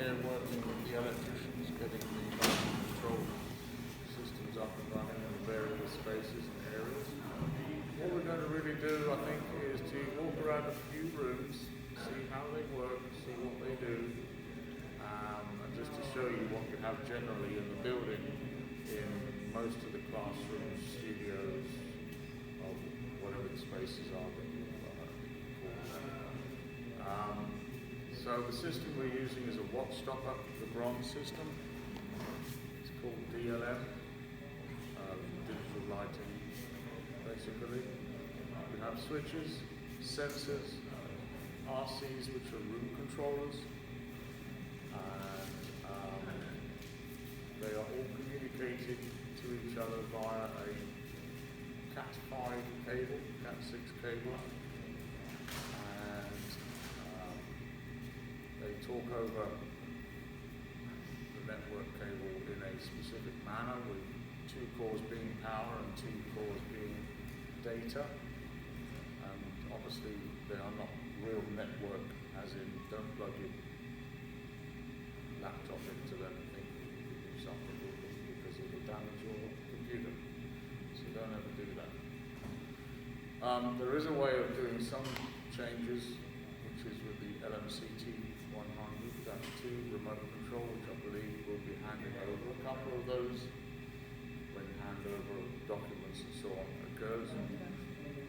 they're working with the electricians, getting the lighting control systems up and running in various spaces and areas. What we're going to really do, I think, is to walk around a few rooms, see how they work, see what they do, and just to show you what you have generally in the building in most of the classrooms, studios, or whatever the spaces are that you call them. So the system we're using is a Wattstopper, the bronze system. It's called DLM, digital lighting, basically. We have switches, sensors, RCs, which are room controllers, and they are all communicated to each other via a Cat5 cable, Cat6 cable, and they talk over the network cable in a specific manner, with 2 cores being power and 2 cores being data. And obviously they are not real network, as in don't plug your laptop into them and think you can do something with them because it will damage your computer. So don't ever do that. There is a way of doing some changes, which is with the LMCT 100, that's 2 remote control, which I believe will be handing over a couple of those when handover of documents and so on occurs.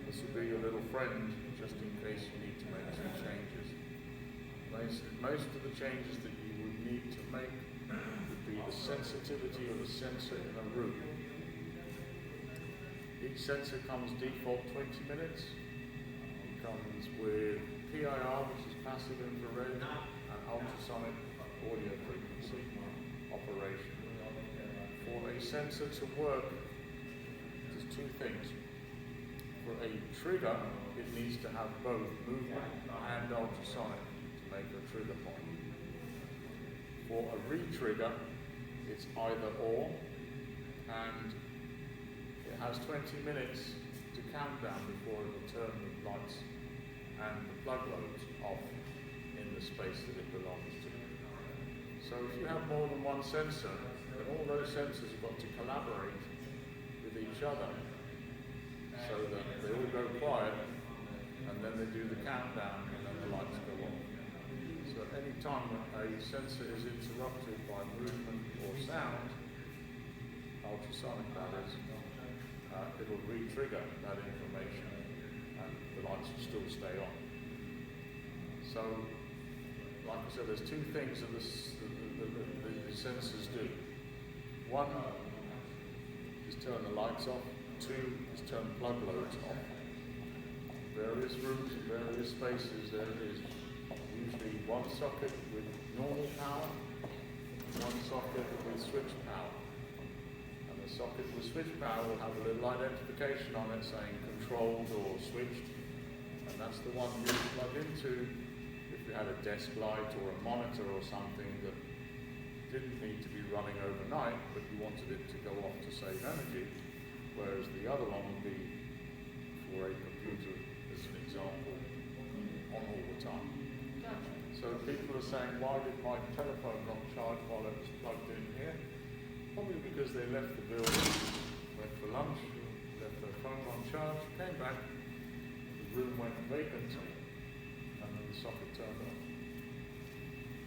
This will be your little friend, just in case you need to make some changes. Most of the changes that you would need to make would be the sensitivity of a sensor in a room. Each sensor comes default 20 minutes. It comes with PIR, which is passive infrared, and ultrasonic audio frequency operation. For a sensor to work, there's 2 things. For a trigger, it needs to have both movement and ultrasonic to make a trigger point. For a re-trigger, it's either or, and it has 20 minutes to count down before it will turn the lights and the plug loads off in the space that it belongs to. So if you have more than one sensor, then all those sensors have got to collaborate with each other so that they all go quiet, and then they do the countdown, and then the lights go on. So at any time when a sensor is interrupted by movement or sound, ultrasonic that is, it will re-trigger that information, and the lights will still stay on. So, like I said, there's 2 things that the sensors do. One is turn the lights off. 2 is turn plug loads off. Various rooms, various spaces, there is usually one socket with normal power, one socket with switch power. And the socket with switch power will have a little identification on it saying controlled or switched, and that's the one you plug into if you had a desk light or a monitor or something that didn't need to be running overnight, but you wanted it to go off to save energy. Whereas the other one would be for a computer, as an example, on all the time. So people are saying, why did my telephone not charge while it was plugged in here? Probably because they left the building, went for lunch, left their phone on charge, came back, the room went vacant, and then the socket turned off.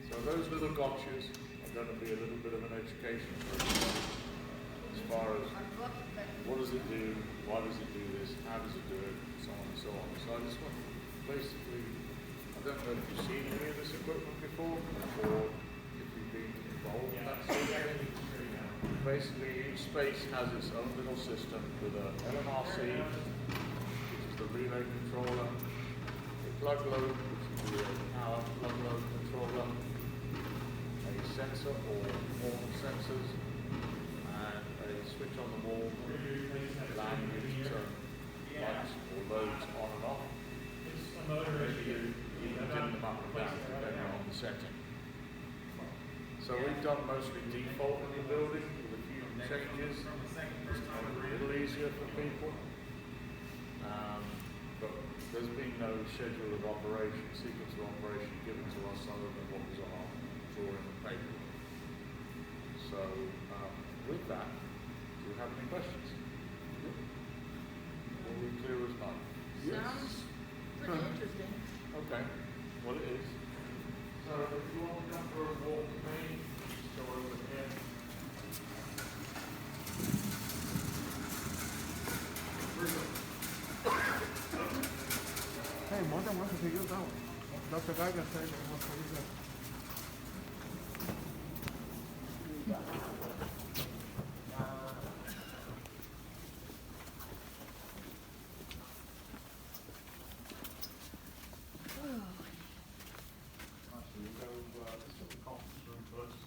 So those little gotchas are going to be a little bit of an education for everybody, as far as what does it do, why does it do this, how does it do it, so on and so on. So I just want basically, I don't know if you've seen any of this equipment before, or if you've been involved in that sort of thing. Basically, each space has its own little system with a LMRC, which is the relay controller, a plug load, which is the power plug load controller, a sensor or more sensors, and a switch on the wall, allowing you to turn lights or loads on and off. Maybe you can dim them up and down depending on the setting. So we've done mostly default in the building with a few changes, just to make it a little easier for people. But there's been no schedule of operation, sequence of operation given to us other than what was on our drawing and if you want to come for a walk with me, just go over here. Hey, more than one to use that one. Dr. Geiger said he wants to use that. Actually, we'll go to the conference room first.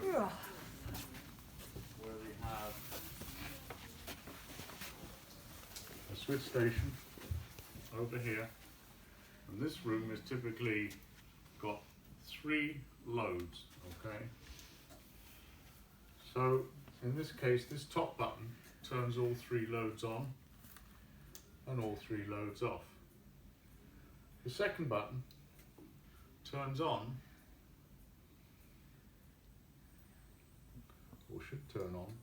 Yeah. Where we have a switch station over here, and this room is typically got 3 loads, okay? So in this case, this top button turns all 3 loads on and all 3 loads off. The second button turns on, or should turn on.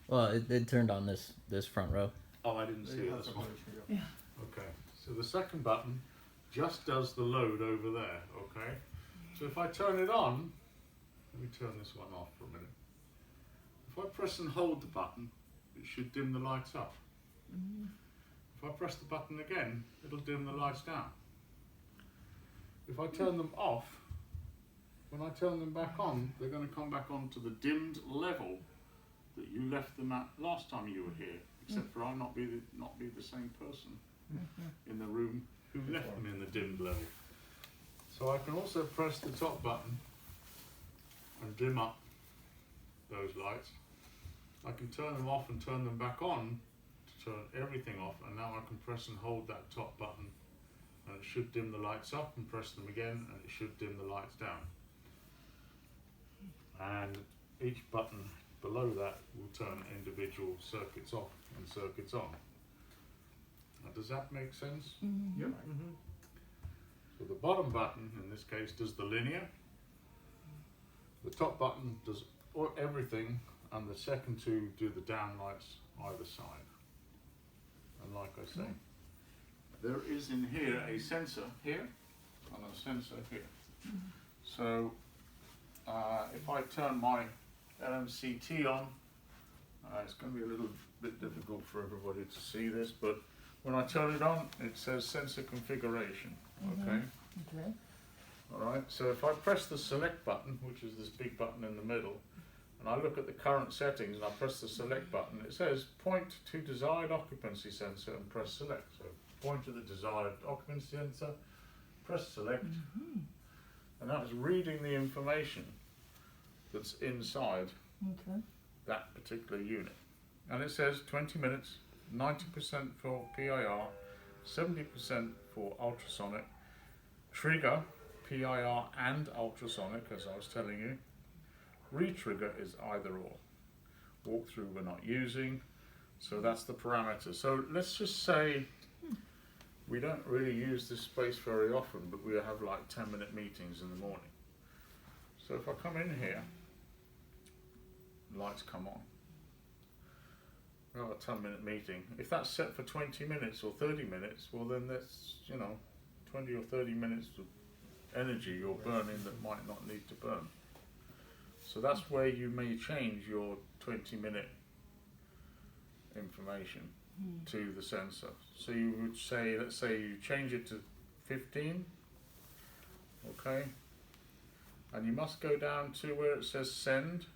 Well, it turned on this front row. Oh, I didn't see this one. Yeah. Okay, so the second button just does the load over there, okay? So if I turn it on, let me turn this one off for a minute. If I press and hold the button, it should dim the lights up. If I press the button again, it'll dim the lights down. If I turn them off, when I turn them back on, they're going to come back on to the dimmed level that you left them at last time you were here, except for I'll not be the same person in the room who left them in the dimmed level. So I can also press the top button and dim up those lights. I can turn them off and turn them back on to turn everything off, and now I can press and hold that top button and it should dim the lights up, and press them again and it should dim the lights down. And each button below that will turn individual circuits off and circuits on. Now, does that make sense? Yep. So the bottom button, in this case, does the linear. The top button does everything, and the second 2 do the down lights either side. And like I say, there is in here a sensor here and a sensor here. So if I turn my LMCT on, it's going to be a little bit difficult for everybody to see this, but when I turn it on, it says sensor configuration, okay? Okay. Alright, so if I press the select button, which is this big button in the middle, and I look at the current settings and I press the select button, it says point to desired occupancy sensor and press select. So point to the desired occupancy sensor, press select, and that's reading the information that's inside Okay. that particular unit. And it says 20 minutes, 90% for PIR, 70% for ultrasonic, trigger, PIR and ultrasonic, as I was telling you. Retrigger is either or. Walkthrough we're not using, so that's the parameter. So let's just say we don't really use this space very often, but we have like 10-minute meetings in the morning. So if I come in here, lights come on. We have a 10-minute meeting. If that's set for 20 minutes or 30 minutes, well then that's, 20 or 30 minutes of energy you're burning that might not need to burn. So that's where you may change your 20-minute information to the sensor. So you would say, let's say you change it to 15, okay? And you must go down to where it says send,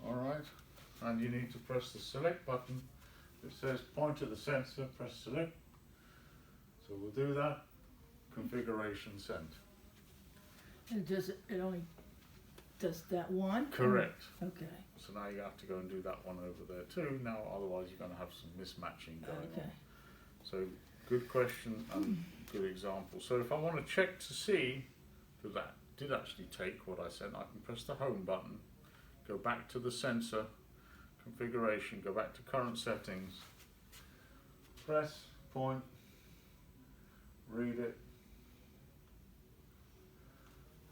all right? And you need to press the select button. It says point to the sensor, press select. So we'll do that, configuration send. And it only does that one? Correct. Okay. So now you have to go and do that one over there too. Now otherwise you're going to have some mismatching going Okay. on. So good question and good example. So if I want to check to see that that did actually take what I said, I can press the home button, go back to the sensor configuration, go back to current settings, press, point, read it,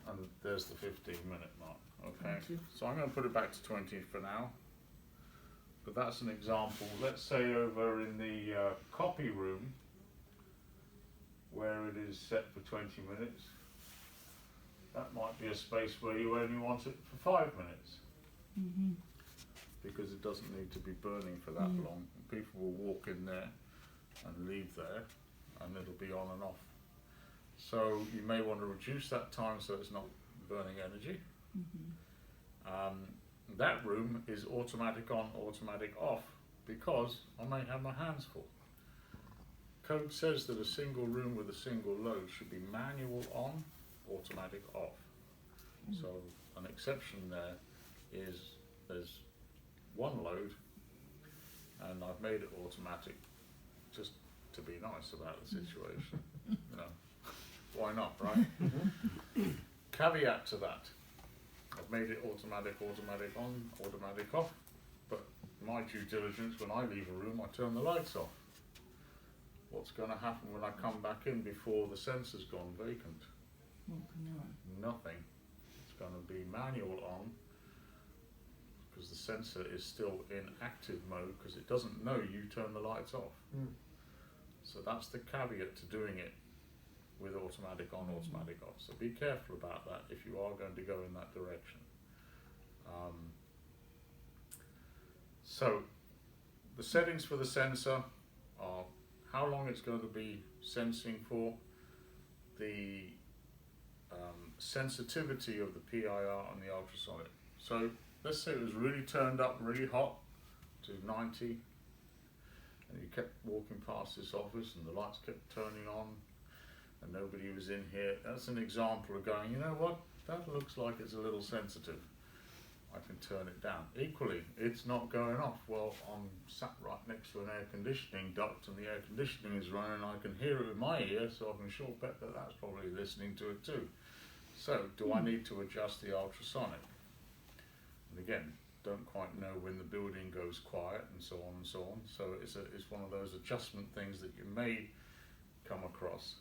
and there's the 15-minute mark. Okay, Thank you. so I'm going to put it back to 20 for now. but that's an example. Let's say over in the copy room, where it is set for 20 minutes, that might be a space where you only want it for 5 minutes. Mhm. Because it doesn't need to be burning for that long. People will walk in there and leave there, and it'll be on and off. So you may want to reduce that time so it's not burning energy. That room is automatic on, automatic off, because I may have my hands full. Code says that a single room with a single load should be manual on, automatic off. So an exception there is there's one load and I've made it automatic just to be nice about the situation. You know, why not, right? Caveat to that, I've made it automatic on, automatic off, but my due diligence, when I leave a room, I turn the lights off. What's going to happen when I come back in before the sensor's gone vacant? Nothing. It's going to be manual on, because the sensor is still in active mode because it doesn't know you turn the lights off. So that's the caveat to doing it with automatic on, automatic off. So be careful about that if you are going to go in that direction. So the settings for the sensor are how long it's going to be sensing for, the sensitivity of the PIR and the ultrasonic. So let's say it was really turned up, really hot to 90, and you kept walking past this office and the lights kept turning on and nobody was in here. That's an example of going, you know what, that looks like it's a little sensitive. I can turn it down. Equally, it's not going off. Well, I'm sat right next to an air conditioning duct and the air conditioning is running. I can hear it with my ear, so I can sure bet that that's probably listening to it too. So, do I need to adjust the ultrasonic? And again, don't quite know when the building goes quiet and so on and so on. So it's one of those adjustment things that you may come across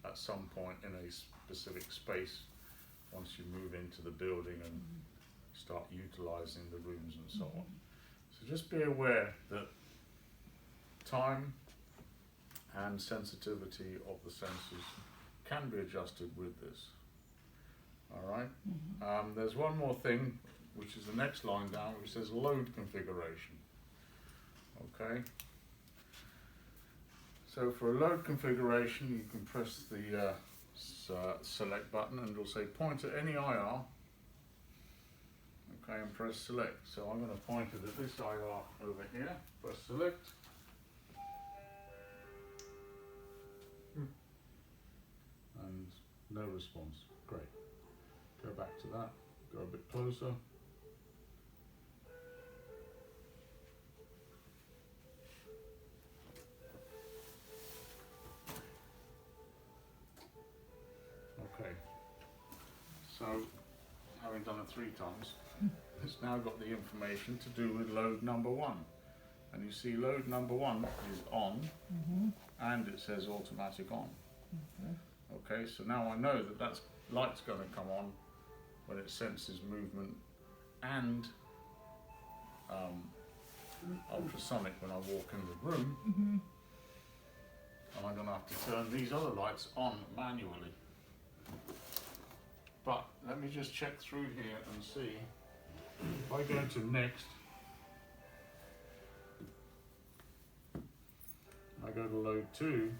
at some point in a specific space once you move into the building and start utilizing the rooms and so on. So just be aware that time and sensitivity of the sensors can be adjusted with this. Alright, there's one more thing, which is the next line down, which says load configuration. Okay, so for a load configuration, you can press the select button and it'll say point at any IR. Okay, and press select. So I'm going to point it at this IR over here, press select. And no response. Great. Go back to that, go a bit closer. Okay, so having done it 3 times, it's now got the information to do with load number 1. And you see load number 1 is on, and it says automatic on. Okay, so now I know that that's light's going to come on when it senses movement and ultrasonic when I walk in the room. And I'm going to have to turn these other lights on manually. But let me just check through here and see. If I go to next, I go to load 2,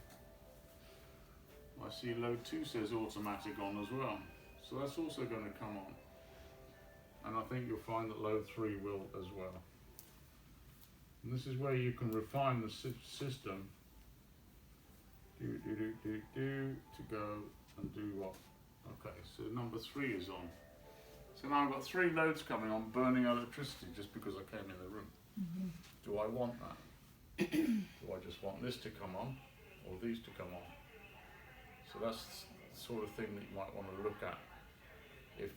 I see load 2 says automatic on as well. So that's also going to come on. And I think you'll find that load 3 will as well. And this is where you can refine the system to go and do what? Okay, so number 3 is on. So now I've got 3 loads coming on, burning electricity just because I came in the room. Do I want that? Do I just want this to come on, or these to come on? So that's the sort of thing that you might want to look at if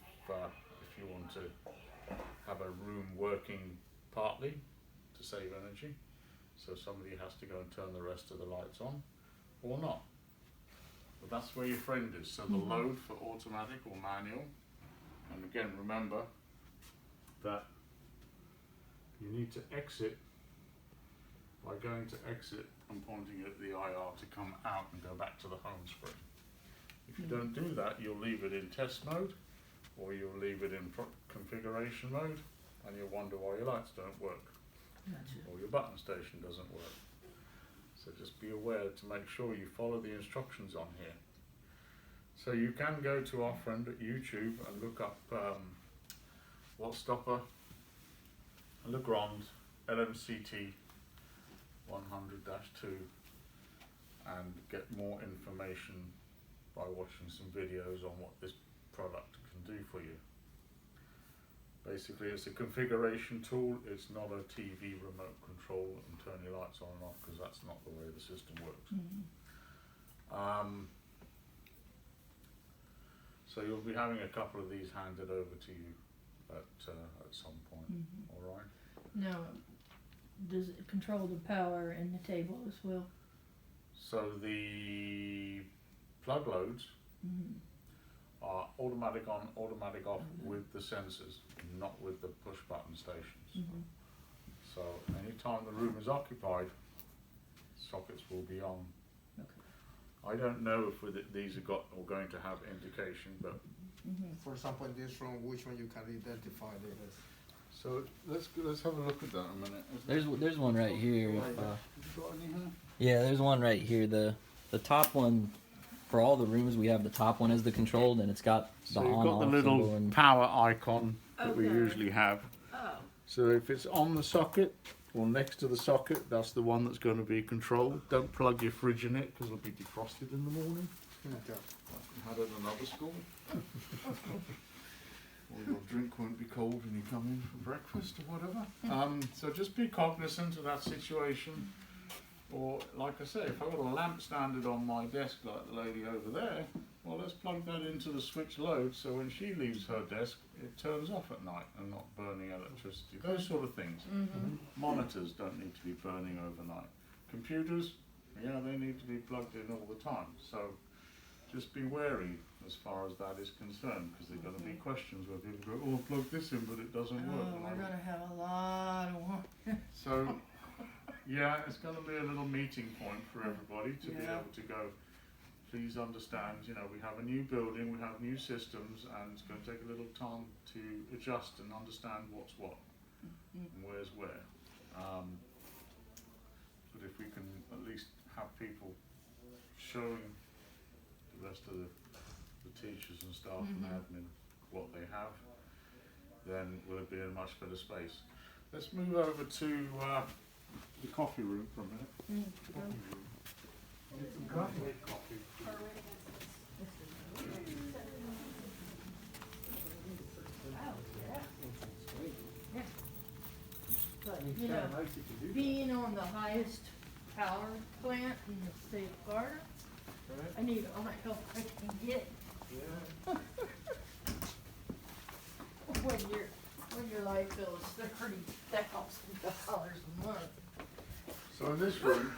you want to have a room working partly to save energy. So somebody has to go and turn the rest of the lights on, or not. But that's where your friend is. So the load for automatic or manual. And again, remember that you need to exit by going to exit and pointing at the IR to come out and go back to the home screen. If you don't do that, you'll leave it in test mode, or you'll leave it in configuration mode, and you'll wonder why your lights don't work, Gotcha. or your button station doesn't work. So just be aware to make sure you follow the instructions on here. So you can go to our friend at YouTube and look up Wattstopper, Legrand, LMCT 100-2 and get more information by watching some videos on what this product can do for you. Basically, it's a configuration tool. It's not a TV remote control and turn your lights on and off, because that's not the way the system works. So you'll be having a couple of these handed over to you at some point. All right. Now, does it control the power in the table as well? So the plug loads are automatic on, automatic off with the sensors, not with the push button stations. So anytime the room is occupied, sockets will be on. I don't know if these are going to have indication, but For example, in this room, which one you can identify it as? so let's have a look at that a minute. There's one right here. Have you got any here? Yeah, there's one right here. The top one for all the rooms, we have the top one as the controlled, and it's got the So you've on got off the symbol little and power icon that we Okay. usually have. Oh. So if it's on the socket or next to the socket, that's the one that's going to be controlled. Don't plug your fridge in it, because it'll be defrosted in the morning. Okay. I had it at another school. Or your drink won't be cold when you come in for breakfast or whatever. So just be cognizant of that situation. Or like I say, if I've got a lamp standard on my desk like the lady over there, well, let's plug that into the switch load, so when she leaves her desk, it turns off at night and not burning electricity. Those sort of things. Monitors don't need to be burning overnight. Computers, yeah, they need to be plugged in all the time. So just be wary as far as that is concerned, because there are going to be questions where people go, oh, plug this in, but it doesn't work. Oh, we're gonna have a lot of one. So, yeah, it's going to be a little meeting point for everybody to be Yeah. able to go, please understand, you know, we have a new building, we have new systems, and it's going to take a little time to adjust and understand what's what and where's where. But if we can at least have people showing the rest of the teachers and staff and admin what they have, then we'll be in a much better space. Let's move over to the coffee room for a minute. Coffee room. Get some coffee. But, you know, being on the highest power plant in the state of Florida, I need all the help I can get. When your light bill is $30,000 a month. So in this room,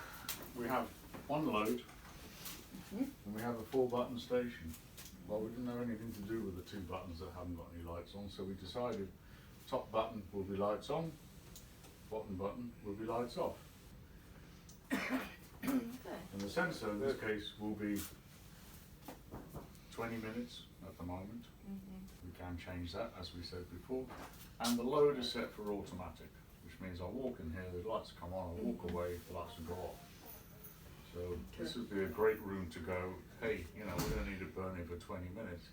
we have one load, and we have a 4-button station. Well, we didn't have anything to do with the 2 buttons that haven't got any lights on, so we decided top button will be lights on, bottom button will be lights off. And the sensor in this case will be 20 minutes at the moment. We can change that, as we said before. And the load is set for automatic, which means I'll walk in here, the lights come on, I'll walk away, the lights will go off. So this would be a great room to go, hey, you know, we don't need it burning for 20 minutes.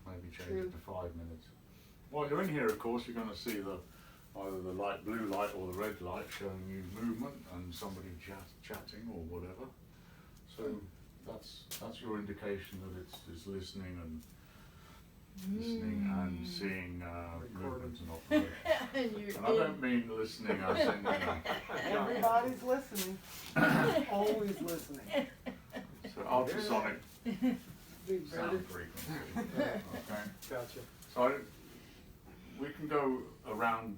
Maybe change it to 5 minutes. While you're in here, of course, you're going to see either the light blue light or the red light showing you movement and somebody chatting or whatever. So that's your indication that it's listening and seeing movement and operation. And I don't mean listening as in, Everybody's listening. Always listening. so ultrasonic Big brother. sound frequency. Okay. Gotcha. So we can go around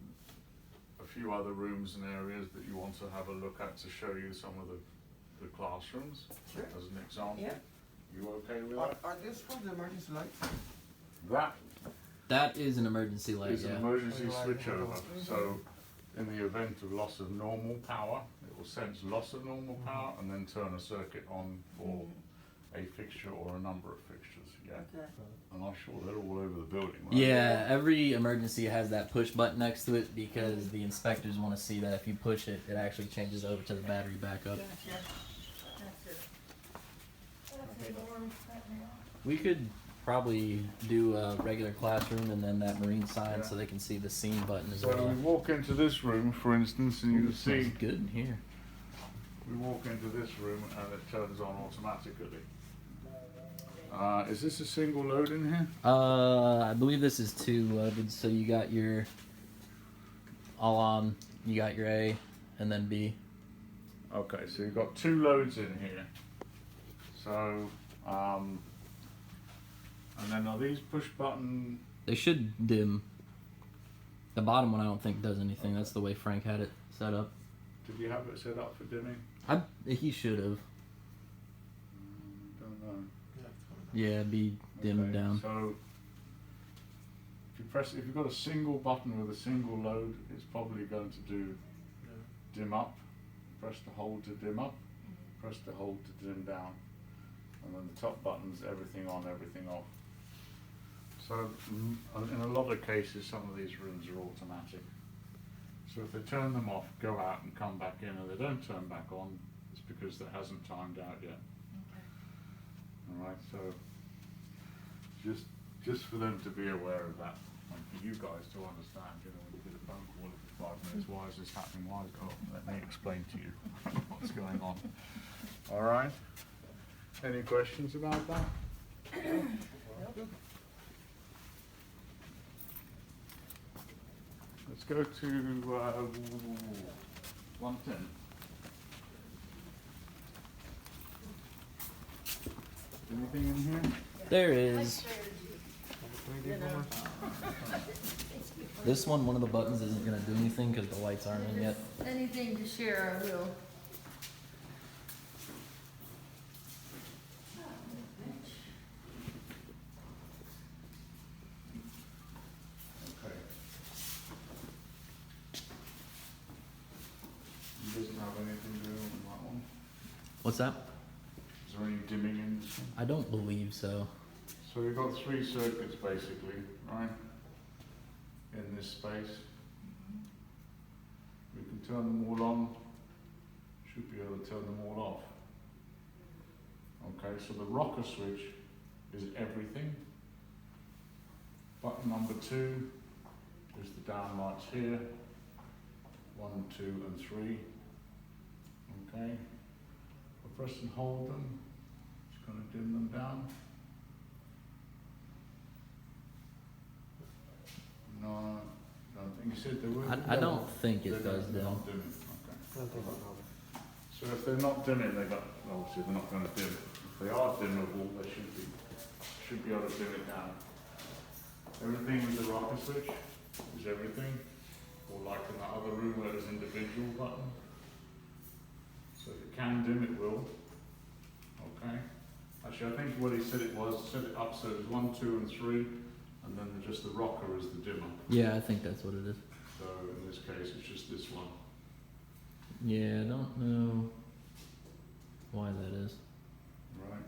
a few other rooms and areas that you want to have a look at to show you some of the classrooms, Sure. as an example. Yeah. You okay with Are, that? are these for the emergency lights? That that is an emergency light. is Yeah. an emergency Light. switchover. So in the event of loss of normal power, it will sense loss of normal power and then turn a circuit on for a fixture or a number of fixtures. Yeah. Okay. And I'm sure they're all over the building, right? Yeah, every emergency has that push button next to it because the inspectors want to see that if you push it, it actually changes over to the battery backup. Gotcha. That's it. That's enormous right now. We could probably do a regular classroom and then that marine sign Yeah. so they can see the scene button as So well. we walk into this room, for instance, and you can see Smells good in here. we walk into this room and it turns on automatically. Is this a single load in here? I believe this is 2 loaded, so you got your all on, you got your A, and then B. Okay, so you've got 2 loads in here. So, and then are these push button? They should dim. The bottom one I don't think does anything. That's the way Frank had it set up. Did you have it set up for dimming? He should have. Don't know. Yeah, be dimmed Okay, down. So if you've got a single button with a single load, it's probably going to do dim up. Press the hold to dim up. Press the hold to dim down. And then the top button's everything on, everything off. So in a lot of cases, some of these rooms are automatic. So if they turn them off, go out and come back in, and they don't turn back on, it's because that hasn't timed out yet. All right, so just for them to be aware of that, and for you guys to understand, you know, when you get a phone call every 5 minutes, why is this happening? Why is let me explain to you what's going on. All right. Any questions about that? Let's go to 110. Anything in here? There is. This one of the buttons isn't going to do anything because the lights aren't in yet. Anything to share, I will. Okay. You doesn't have anything to do on that one? What's that? Is there any dimming in this one? I don't believe so. So we've got 3 circuits basically, right? In this space. We can turn them all on. Should be able to turn them all off. Okay, so the rocker switch is everything. Button number 2 is the down lights here. 1, 2, and 3. Okay. We'll press and hold them. Just going to dim them down. No, don't think you said they were. I don't think it does They're dim. not dimming. Okay. So if they're not dimming, obviously they're not going to dim. If they are dimmable, they should be able to dim it down. Everything with the rocker switch is everything, or like in that other room where there's individual button. So if it can dim, it will. Okay. Actually, I think what he said it was, set it up so it was 1, 2, and 3, and then just the rocker is the dimmer. Yeah, I think that's what it is. So in this case, it's just this one. Yeah, I don't know why that is. Right.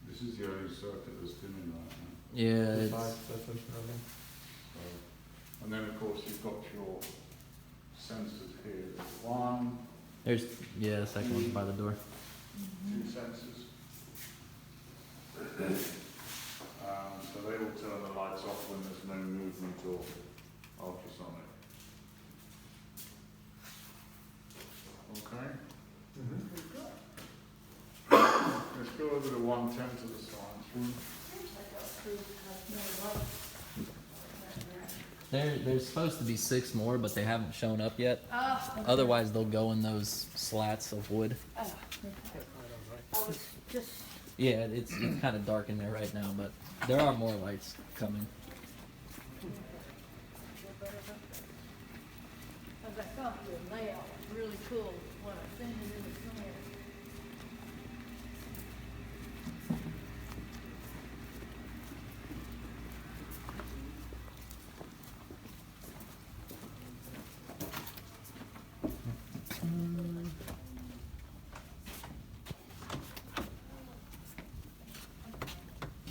This is the only circuit that's dimming right now. Yeah, it's So, and then of course you've got your sensors here. There's 1, there's the second one's by the door. 2 sensors. So they will turn the lights off when there's no movement or ultrasonic. Okay. Let's go over to 110 to the science room. There's supposed to be 6 more, but they haven't shown up yet. Okay. Otherwise, they'll go in those slats of wood. Oh, okay. I was just, Yeah, it's kind of dark in there right now, but there are more lights coming. as I thought the layout was really cool when I seen it in the plan.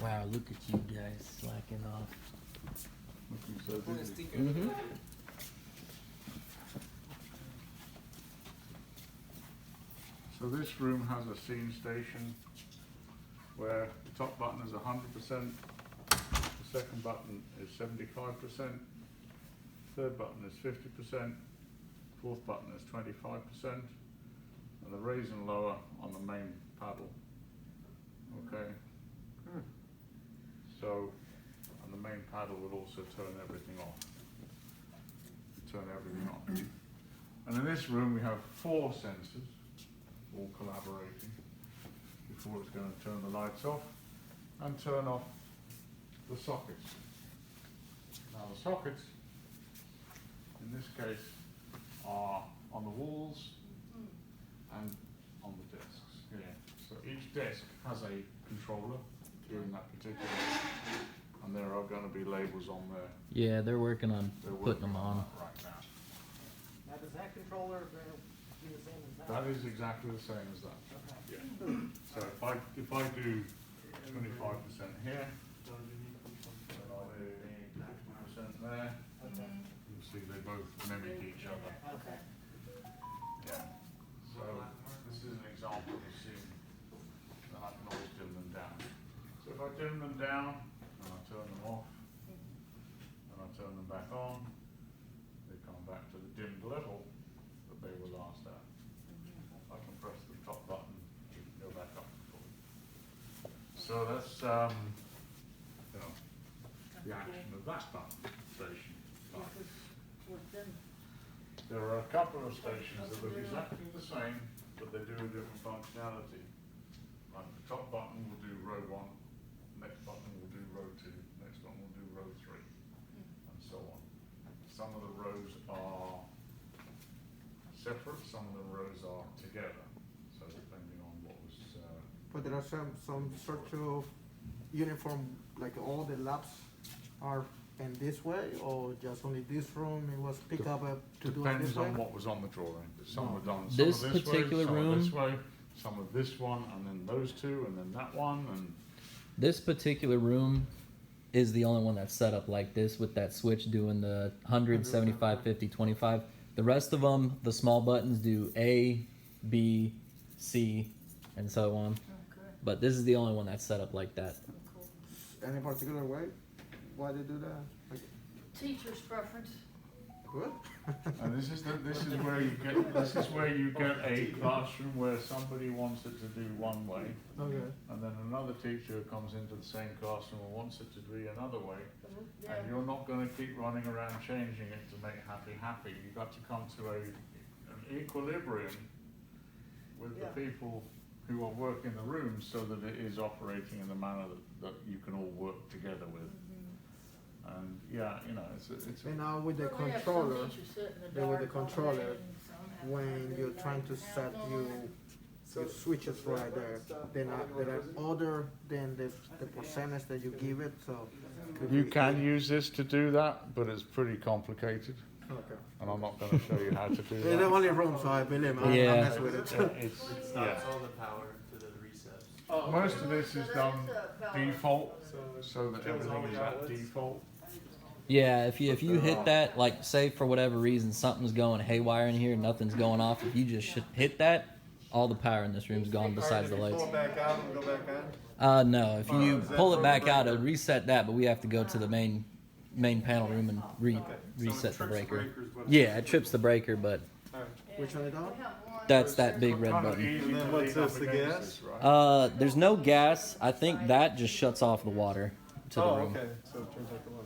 Wow, look at you guys slacking off. Looking so busy. Mm-hmm. So this room has a scene station where the top button is 100%, the second button is 75%, third button is 50%, fourth button is 25%, and the raise and lower on the main paddle. Okay? So, and the main paddle will also turn everything off. Turn everything on. And in this room we have 4 sensors, all collaborating, before it's going to turn the lights off and turn off the sockets. Now the sockets, in this case, are on the walls and on the desks here. So each desk has a controller doing that particular, and there are going to be labels on there. Yeah, they're working on They're putting them working on. that right now. Now, does that controller be the same as that? That is exactly the same as that. Okay. Yeah. So if I do 25% here, then I'll do 50% there. Okay. You'll see they both mimic each other. Okay. Yeah. So this is an example of a scene. Then I can always dim them down. So if I dim them down and I turn them off and I turn them back on, they come back to the dimmed level that they were last at. I can press the top button, you can go back up and forward. So that's you know, the action of that button station. There are a couple of stations that look exactly the same, but they do a different functionality. Like the top button will do row 1, next button will do row 2, next one will do row 3, and so on. Some of the rows are separate, some of the rows are together. So depending on what was. But there are some sort of uniform, like all the labs are in this way, or just only this room it was picked up to do it Depends this way? on what was on the drawing. Some were done This some of this particular way, some room- of this way, some of this one, and then those two, and then that one, and This particular room is the only one that's set up like this with that switch doing the 100, 75, 50, 25. The rest of them, the small buttons do A, B, C, and so on. Okay, But this is the only one that's set up like that. cool. Any particular way? Why they do that? Like, Teacher's preference. good? and this is where you get a classroom where somebody wants it to do one way, Okay. and then another teacher comes into the same classroom and wants it to be another way. Yeah. And you're not going to keep running around changing it to make happy. You've got to come to an equilibrium with Yeah. the people who are working the room so that it is operating in the manner that you can all work together with. And yeah, you know, it's And now with the Well, we have some controller, teachers sit in the then with the dark all day controller, and some have when lights you're and trying to have set on. your switches right there, then there are other than the percentage that you give it, so. could You be- can use this to do that, but it's pretty complicated, Okay. and I'm not going to show you how to do It's the that. only room, so I believe I Yeah. mess with it. It's Stops all the power to the recess. Oh, most of this is done default, So so that everything is at default. Yeah, if you hit that, like say for whatever reason something's going haywire in here, nothing's going off. If you just hit that, all the power in this room's gone besides the lights. Pull it back out and go back on? No, if you Is that pull it from back the out, breaker? it'll reset that, but we have to go to the main panel room and reset the breaker. Yeah, it trips the breaker, but Which one is that? that's that big red Kind of button. easy And then to what's lean up this, the against gas? this, right? There's no gas. I think that just shuts off the water to the Oh, room. okay, so it turns out the one.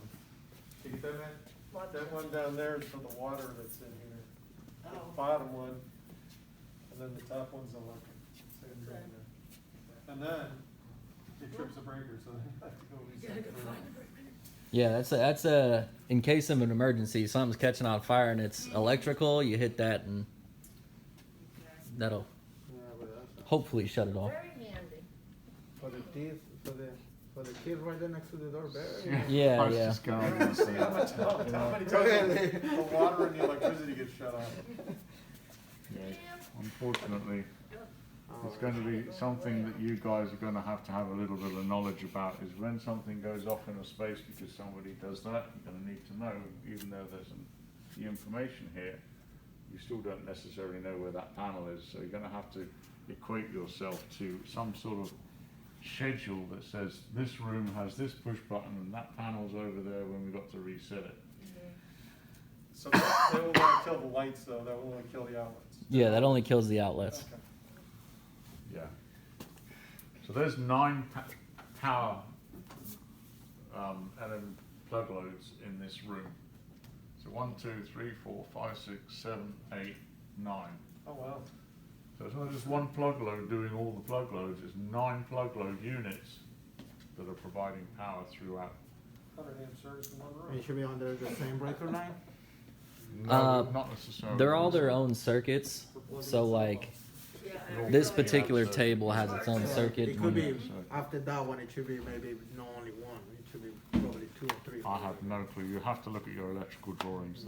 You get that, man? That one down there is for the water that's in here. The Oh. bottom one, and then the top one's electric. Same thing there. And then it trips the breaker, so then you have to go reset the breaker. Yeah, that's a in case of an emergency, something's catching on fire and it's electrical. You hit that and that'll Yeah, but that's. hopefully shut it off. Very handy. For the kids, for the kids right there next to the door, very. Yeah, I was yeah. just going to say How that. many times the water and the electricity gets shut off? Yeah, unfortunately, It's going to be something that you guys are going to have a little bit of knowledge about, is when something goes off in a space because somebody does that, you're going to need to know, even though there's the information here, you still don't necessarily know where that panel is, so you're going to have to equate yourself to some sort of schedule that says this room has this push button and that panel's over there when we got to reset it. So that will not kill the lights though, that will only kill the outlets. Yeah, that only kills the outlets. Okay. Yeah. So there's 9 power LM plug loads in this room. So 1, 2, 3, 4, 5, 6, 7, 8, 9. Oh wow. So it's not just one plug load doing all the plug loads, it's 9 plug load units that are providing power throughout. 100 amp service in one It room. should be under the same breaker line? No, not necessarily. They're all their own circuits. So like this particular table has its own circuit. It could be, after that one, it should be maybe not only one, it should be probably 2 or 3. I have no clue. You have to look at your electrical drawings.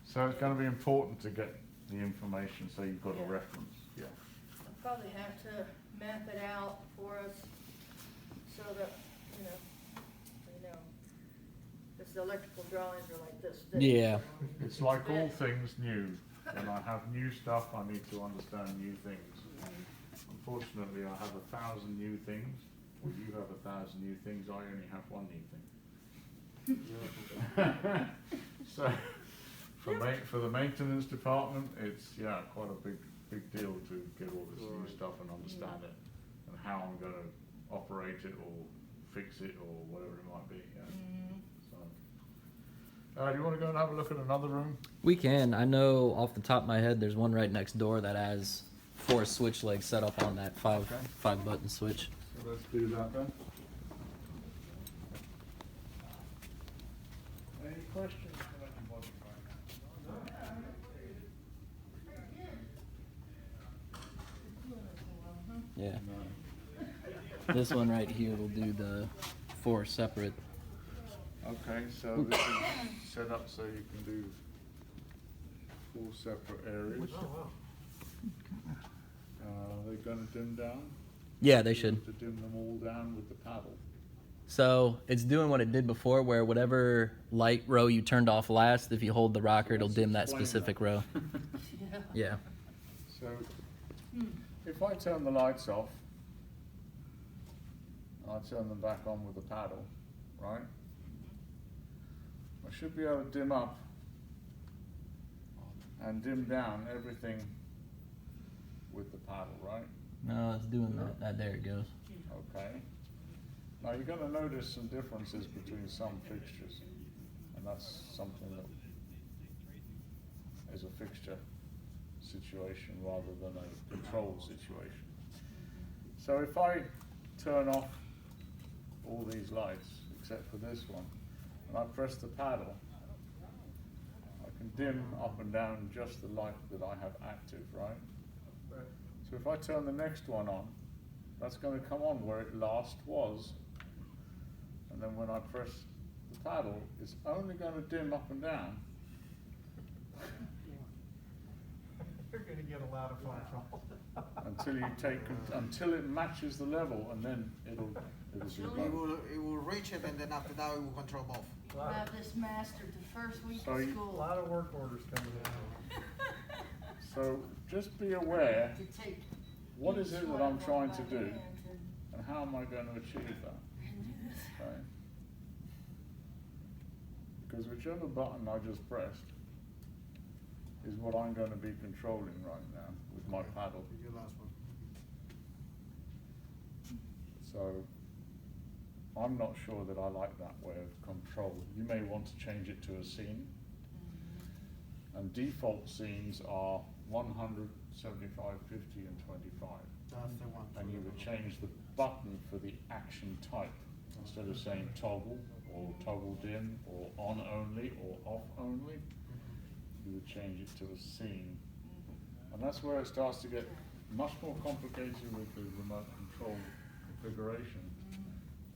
So it's going to be important to get the information so you've got a reference. Yeah. I'll probably have to map it out for us so that, you know, because the electrical drawings are like this. Yeah. It's like all things new. When I have new stuff, I need to understand new things. Unfortunately, I have 1,000 new things. Well, you have 1,000 new things. I only have 1 new thing. So, for the maintenance department, it's quite a big deal to get all this new stuff and understand it, and how I'm going to operate it or fix it or whatever it might be. Yeah. Do you want to go and have a look at another room? We can. I know off the top of my head, there's one right next door that has 4 switch legs set up on that 5 button switch. So let's do that then. Any questions from anybody right now? Yeah. No. This one right here will do the 4 separate. Okay, so this is set up so you can do 4 separate areas. They're going to dim down? Yeah, they should. To dim them all down with the paddle. So it's doing what it did before, where whatever light row you turned off last, if you hold the rocker, it'll dim that specific row. Yeah. So if I turn the lights off, I turn them back on with the paddle, right? I should be able to dim up and dim down everything with the paddle, right? No, it's doing that. There it goes. Okay. Now you're going to notice some differences between some fixtures, and that's something that is a fixture situation rather than a control situation. So if I turn off all these lights except for this one, and I press the paddle, I can dim up and down just the light that I have active, right? So if I turn the next one on, that's going to come on where it last was, and then when I press the paddle, it's only going to dim up and down. You're gonna get a lot of phone calls. until it matches the level, and then it'll do both. It will reach it, and then after that, it will control both. We'll have this mastered the first week So of A school. lot of work orders coming in. So just be aware, To take what is each it that one I'm of trying them to by do, hand and how am I going to achieve that? Okay? Because whichever button I just pressed is what I'm going to be controlling right now with my paddle. Your last one. So I'm not sure that I like that way of control. You may want to change it to a scene. And default scenes are 100, 75, 50 and 25. That's the one. And you would change the button for the action type. Instead of saying toggle or toggle dim or on only or off only, you would change it to a scene. And that's where it starts to get much more complicated with the remote control configuration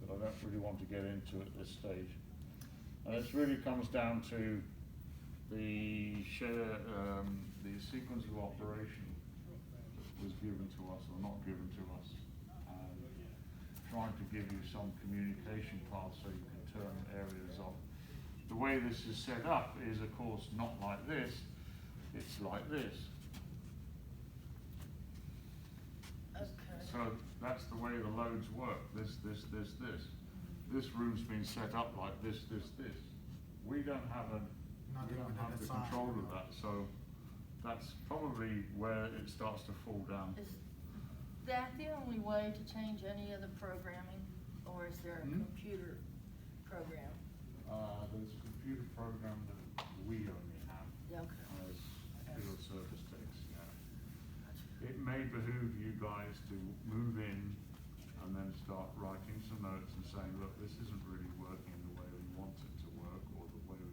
that I don't really want to get into at this stage. And it really comes down to the sequence of operation was given to us or not given to us, and trying to give you some communication path so you can turn areas off. The way this is set up is, of course, not like this, it's like this. Okay. So that's the way the loads work, this. This room's been set up like this. We don't have the control of that, so that's probably where it starts to fall down. Is that the only way to change any of the programming, or is there a computer program? There's a computer program that we only have Yeah, okay. as field service techs, yeah. It may behoove you guys to move in and then start writing some notes and saying, look, this isn't really working the way we want it to work, or the way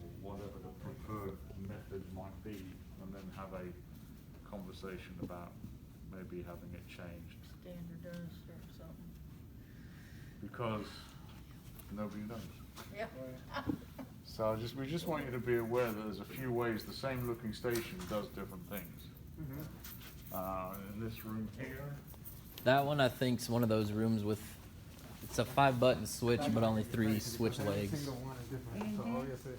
or whatever the preferred method might be, and then have a conversation about maybe having it changed. Standardized or something. Because nobody knows. Yeah. So we just want you to be aware that there's a few ways the same looking station does different things. In this room here, That one I think is one of those rooms with, it's a 5-button switch, but only 3 switch Every legs. single one is different, so obviously.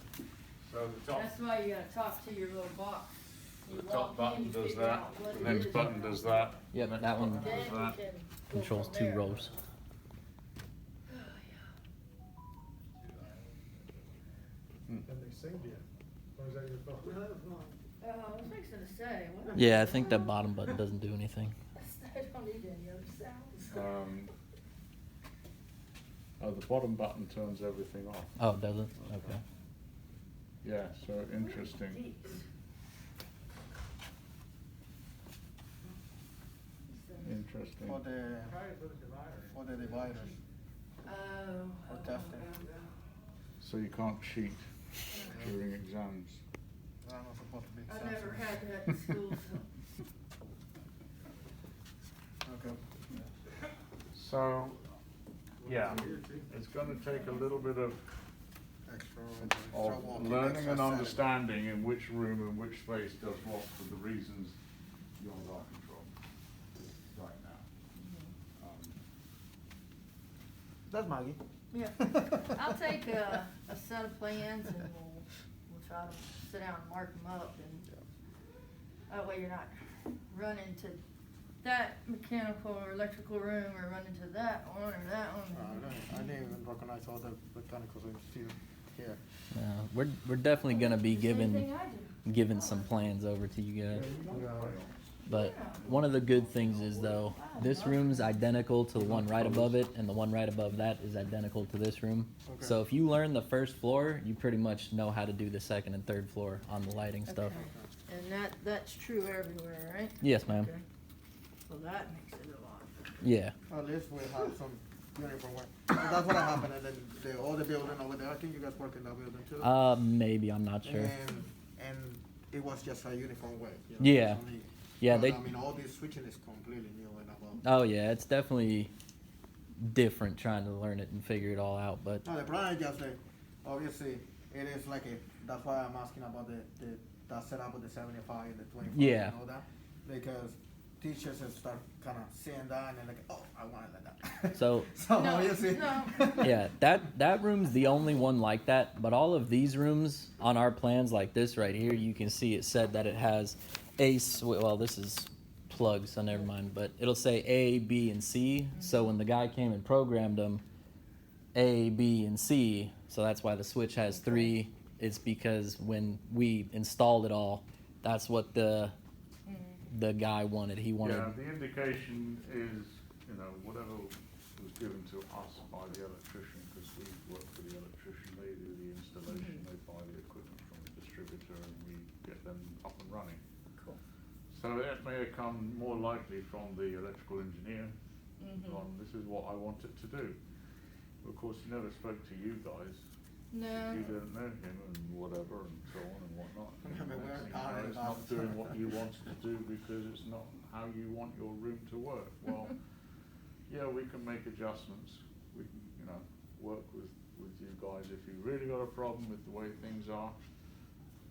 so the top, That's why you gotta talk to your little box. You the top walk in, button you does figure that, out what the it next is. button does that. Yep, the next that one button Then does you that. can go Controls from 2 there. rows. And they sing to you. Or is that your phone? I was fixing to say, what? Yeah, I think that bottom button doesn't do anything. I don't need any other sounds. The bottom button turns everything off. Oh, does it? Okay. Yeah, so interesting. Interesting. For the, Probably for the divider. for the dividers. Oh. For testing. So you can't cheat during exams. I'm not supposed to be. I never had that in school, so. Okay. So, yeah, it's gonna take a little bit of learning and understanding in which room and which space does what for the reasons beyond our control right now. That's Maggie. Yeah, I'll take a set of plans and we'll try to sit down and mark them up, and that way you're not running to that mechanical or electrical room or running to that one or that one. I didn't even recognize all the mechanical rooms here. We're definitely gonna be Same thing giving I do. giving some plans over to you guys. But one of the good things is though, this room's identical to the one right above it, and the one right above that is identical to this room. Okay. So if you learn the first floor, you pretty much know how to do the second and third floor on the lighting stuff. Okay. And that's true everywhere, right? Yes, ma'am. Okay. So that makes it a lot. Yeah. At least we have some uniform work. So that's what happened, and then the other building over there, I think you guys work in that building too. Maybe, I'm not sure. And it was just a uniform way. Yeah. It's only- Yeah, but, they. I mean, all this switching is completely new and above. Oh yeah, it's definitely different trying to learn it and figure it all out. But No, the problem is just that, obviously, it is like that's why I'm asking about that setup with the 75 and the 25 Yeah. and all that. Because teachers will start kind of seeing that and they're like, oh, I want it like that. So- so No, obviously. no. yeah, that room's the only one like that. But all of these rooms on our plans, like this right here, you can see it said that it has well, this is plugs, so never mind. But it'll say A, B, and C. So when the guy came and programmed them, A, B, and C. So that's why the switch has 3. It's because when we installed it all, that's what the guy wanted. He wanted. Yeah, the indication is, whatever was given to us by the electrician, because we work for the electrician, they do the installation, they buy the equipment from the distributor, and we get them up and running. Cool. So it may have come more likely from the electrical engineer, on this is what I want it to do. Of course, he never spoke to you guys. No. You didn't know him and whatever and so on and whatnot. I mean, we're Next thing you not know, in it's that. not doing what you want it to do because it's not how you want your room to work. Well, yeah, we can make adjustments. We can, work with you guys. If you really got a problem with the way things are,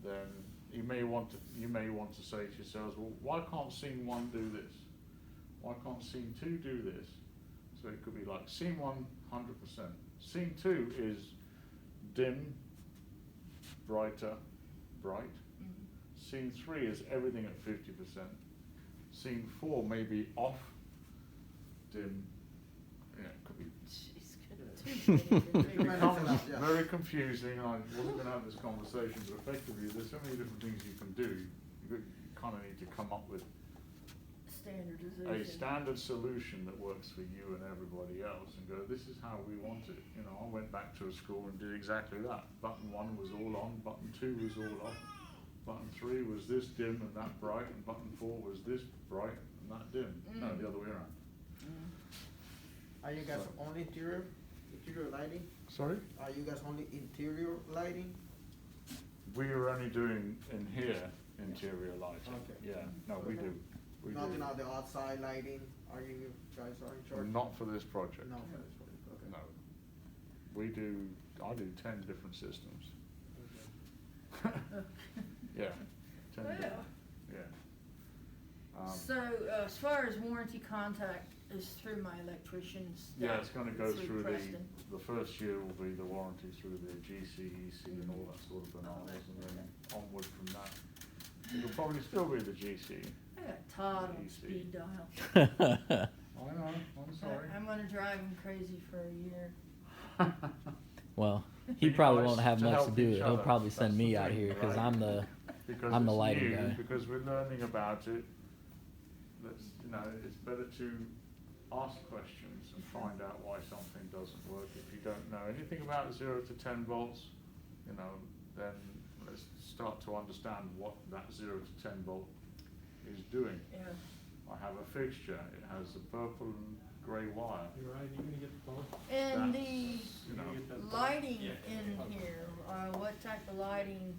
then, you may want to say to yourselves, well, why can't scene 1 do this? Why can't scene 2 do this? So it could be like scene 1, 100%. Scene 2 is dim, brighter, bright. Scene 3 is everything at 50%. Scene 4 may be off, dim. Yeah, it could be. It becomes very confusing. I wasn't going to have this conversation, but effectively, there's so many different things you can do. You kind of need to come up with a standard solution that works for you and everybody else, and go, this is how we want it. You know, I went back to a school and did exactly that. Button 1 was all on, button 2 was all off, button 3 was this dim and that bright, and button 4 was this bright and that dim. No, the other way around. Are you guys only interior lighting? Sorry? Are you guys only interior lighting? We are only doing in here interior lighting. Okay. Yeah, no, we do. We Nothing do. on the outside lighting? Are you guys in charge? Not for this project. No, for this one, okay. No. We do, I do 10 different systems. Yeah, 10 Well. different, yeah. So, as far as warranty contact is through my electricians. Yeah, it's gonna go through Preston. the first year will be the warranty through the GC, EC and all that sort of bananas, and then onward from that. It'll probably still be the GC. I got Todd on Easy. speed dial. I know, I'm sorry. I'm gonna drive him crazy for a year. Well, he Be probably nice won't have to much to help do. each He'll other. probably send That's me the out thing, here because right? I'm the Because I'm the it's lighting new, guy. because we're learning about it. Let's, you know, it's better to ask questions and find out why something doesn't work. If you don't know anything about 0 to 10 volts, you know, then let's start to understand what that 0 to 10 volt is doing. Yeah. I have a fixture. It has a purple and grey wire. You're right, you gonna get the phone? And That's, the you know, lighting in here, what type of lighting?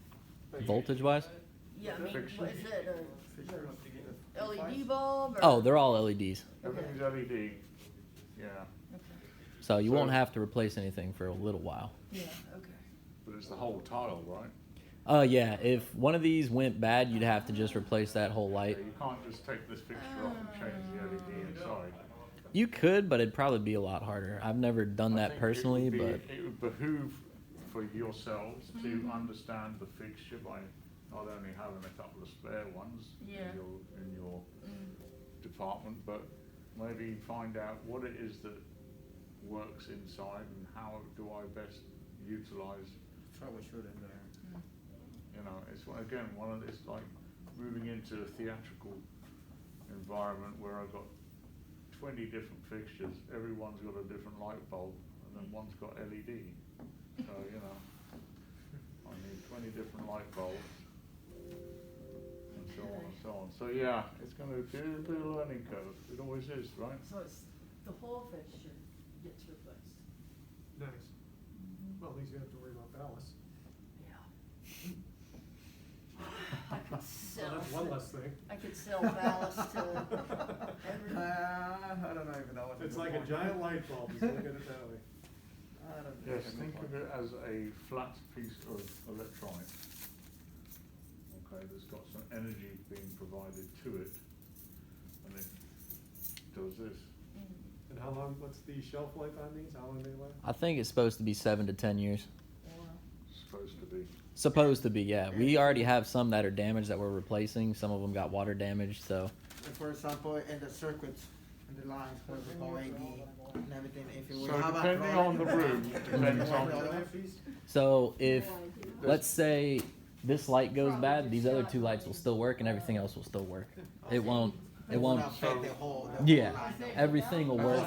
voltage wise. Yeah, I mean, Fixture. what is it, Fixture. a LED bulb or? Oh, they're all LEDs, everything's LED. Yeah, Okay, so you So- won't have to replace anything for a little while. yeah, okay. but it's the whole tile, right? Yeah, if one of these went bad, you'd have to just replace that whole light. Yeah, you can't just take this fixture off and change the LED inside. You could, but it'd probably be a lot harder. I've never done I that think personally, it would but be, it would behoove for yourselves to understand the fixture by not only having a couple of spare ones Yeah. in your department, but maybe find out what it is that works inside and how do I best utilize. Troubleshooting there. You know, it's again it's like moving into a theatrical environment where I've got 20 different fixtures. Everyone's got a different light bulb, and then one's got LED. So you know, I need 20 different light bulbs, and so on and so on. So yeah, it's going to be a learning curve. It always is, right? So it's, the whole fixture gets replaced? Nice. Well, at least you don't have to worry about ballast. Yeah. I could So sell. that's one less thing. I could sell ballast to every. I don't know even know what. It's like a giant light bulb, just look at it that way. I don't know. Yes, think of it as a flat piece of electronics. Okay, that's got some energy being provided to it, and it does this. And how long, what's the shelf life on these? How long they last? I think it's supposed to be 7 to 10 years. Supposed to be. Supposed to be, yeah. We already have some that are damaged that we're replacing. Some of them got water damage, so And for example, in the circuits, in the lines, what we call AD and everything, if you will So have a depending on the room, depends on. so if let's say this light goes bad, these other two lights will still work and everything else will still work. It won't affect the whole yeah, line. everything will work.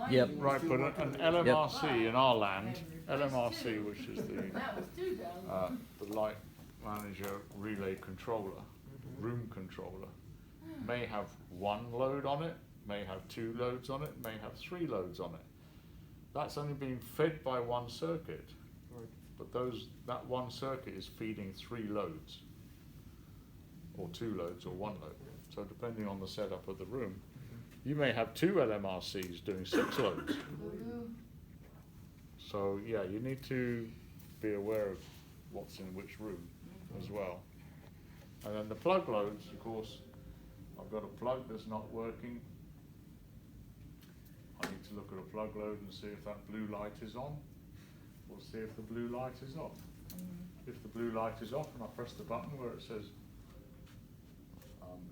Yep. Right, but an LMRC in our land, LMRC, which is the light manager relay controller, room controller, may have one load on it, may have 2 loads on it, may have 3 loads on it. That's only being fed by one circuit, but that one circuit is feeding 3 loads, or 2 loads, or 1 load. So depending on the setup of the room, you may have 2 LMRCs doing 6 loads. So yeah, you need to be aware of what's in which room as well. And then the plug loads, of course, I've got a plug that's not working. I need to look at a plug load and see if that blue light is on, or see if the blue light is off. If the blue light is off and I press the button where it says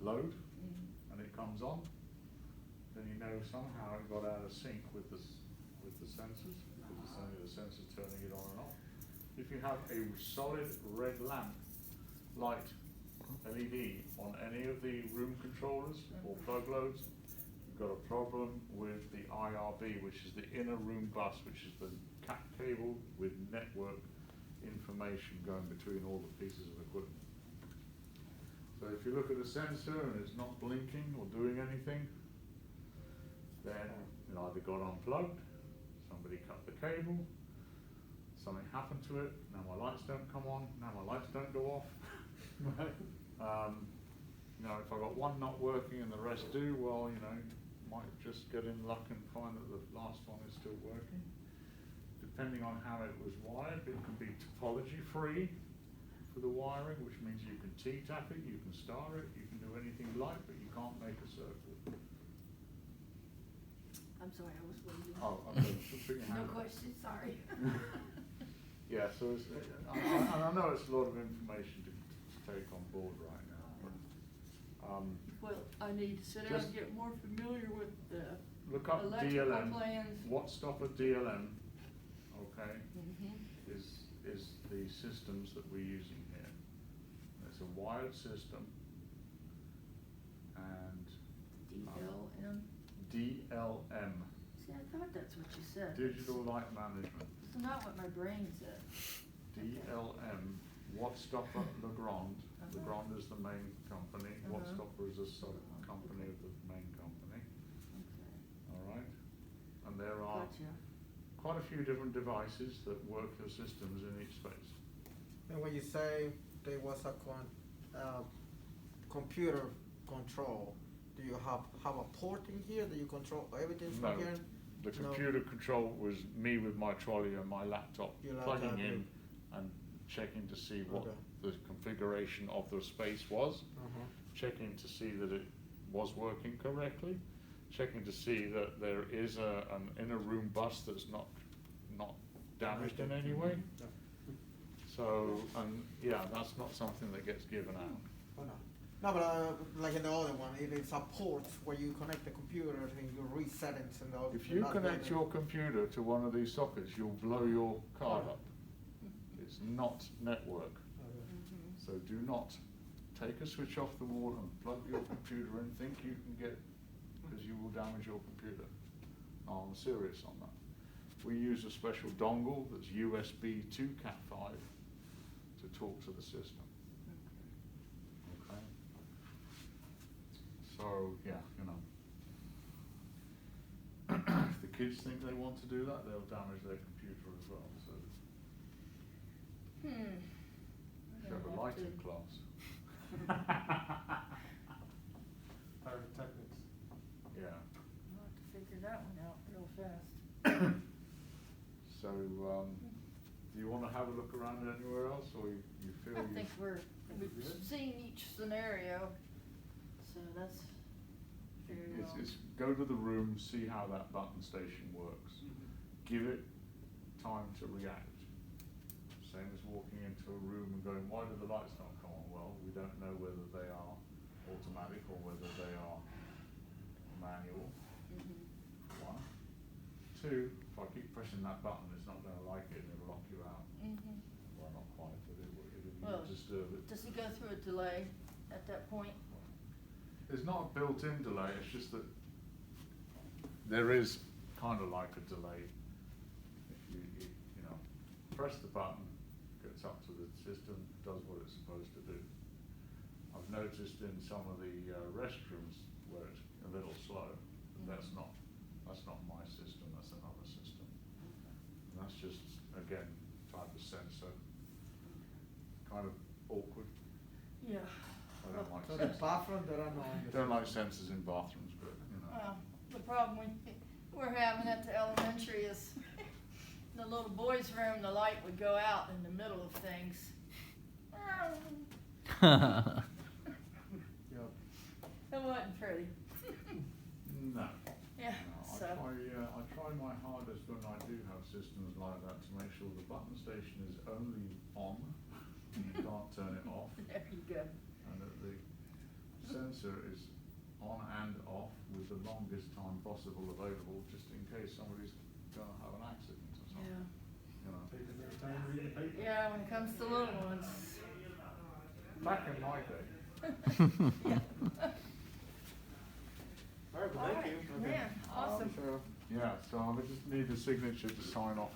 load, and it comes on, then you know somehow it got out of sync with the sensors, because it's only the sensors turning it on and off. If you have a solid red lamp light LED on any of the room controllers or plug loads, you've got a problem with the IRB, which is the inner room bus, which is the cat cable with network information going between all the pieces of equipment. So if you look at the sensor and it's not blinking or doing anything, then it either got unplugged, somebody cut the cable, something happened to it, now my lights don't come on, now my lights don't go off. You know, if I got one not working and the rest do, well, you know, might just get in luck and find that the last one is still working. Depending on how it was wired, it can be topology free for the wiring, which means you can T-tap it, you can star it, you can do anything you like, but you can't make a circle. I'm sorry, I was waiting. Oh, okay, just put your hand No up. question, sorry. Yeah, so it's, I know it's a lot of information to take on board right now, but, Well, I need to sit down and get more familiar with the look up electrical DLM, plans. Wattstopper DLM, okay, Mm-hmm. is the systems that we're using here. It's a wired system, and DLM. DLM, See, I thought that's what you said. Digital Light Management. It's not what my brain said. DLM, Wattstopper Legrand. Uh-huh. Legrand is the main company, Uh-huh. Wattstopper is a sub company of the main company, Okay. all right? And there are Gotcha. quite a few different devices that work the systems in each space. And when you say there was a computer control, do you have a port in here that you control everything No, from here? the No. computer control was me with my trolley and my laptop, Your laptop, plugging in yeah. and checking to see what Okay. the configuration of the space was, Uh-huh. checking to see that it was working correctly, checking to see that there is an inner room bus that's not damaged in any way. Yeah. So, and yeah, that's not something that gets given out. Oh, no. No, but like in the other one, it is a port where you connect the computer and you reset it and all. If you connect your computer to one of these sockets, you'll blow your card up. It's not network. Mm-hmm. So do not take a switch off the wall and plug your computer and think you can get, because you will damage your computer. No, I'm serious on that. We use a special dongle that's USB to Cat5 to talk to the system. Okay? So, yeah, you know. If the kids think they want to do that, they'll damage their computer as well, so. You have a lighting class. Pyrotechnics. Yeah. I'll have to figure that one out real fast. So, do you wanna have a look around anywhere else, or you feel I you? think we've good? seen each scenario, so that's very well. It's go to the room, see how that button station works. Give it time to react. Same as walking into a room and going, why do the lights not come on? Well, we don't know whether they are automatic or whether they are manual. Mhm. One. Two, if I keep pressing that button, it's not gonna like it and it'll lock you out. Mhm. Well, not quite, but Well, it'll disturb it. does he go through a delay at that point? There's not a built-in delay, it's just that there is kind of like a delay. If you know, press the button, gets up to the system, does what it's supposed to do. I've noticed in some of the restrooms where it's a little slow, but that's not my system, that's another system. And that's just, again, type of sensor, kind of awkward. Yeah. I don't like So the sensors. bathroom, there are no. Don't like sensors in bathrooms, but, you know. Well, the problem we're having at the elementary is the little boys' room, the light would go out in the middle of things. true. No. Yeah, No, so, I try my hardest when I do have systems like that to make sure the button station is only on, and you can't turn it off, there you go. and that the sensor is on and off with the longest time possible available, just in case somebody's gonna have an accident or something. Yeah. You know. Taking their time reading the paper. Yeah, when it comes to little ones. Back in my day. Yeah. All right, well, All thank you. right, man, awesome. Sure. Yeah, so I would just need a signature to sign off